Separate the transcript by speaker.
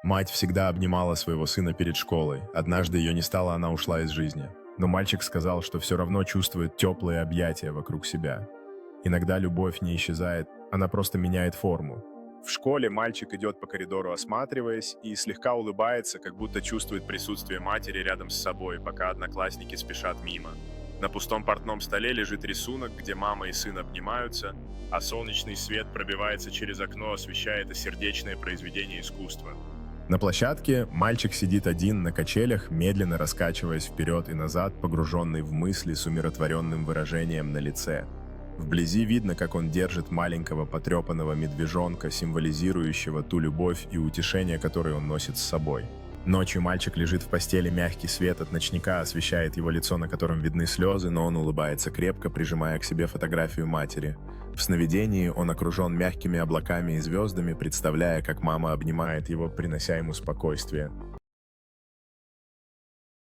Speaker 1: Мать всегда обнимала своего сына перед школой. Однажды ее не стало, она ушла из жизни. Но мальчик сказал, что все равно чувствует теплые объятия вокруг себя. Иногда любовь не исчезает, она просто меняет форму. В школе мальчик идет по коридору, осматриваясь, и слегка улыбается, как будто чувствует присутствие матери рядом с собой, пока одноклассники спешат мимо. На пустом партном столе лежит рисунок, где мама и сын обнимаются, а солнечный свет пробивается через окно, освещая это сердечное произведение искусства. На площадке мальчик сидит один на качелях, медленно раскачиваясь вперед и назад, погруженный в мысли с умиротворенным выражением на лице. Вблизи видно, как он держит маленького потрепанного медвежонка, символизирующего ту любовь и утешение, которые он носит с собой. Ночью мальчик лежит в постели, мягкий свет от ночника освещает его лицо, на котором видны слезы, но он улыбается крепко, прижимая к себе фотографию матери. В сновидении он окружен мягкими облаками и звездами, представляя, как мама обнимает его, принося ему спокойствие.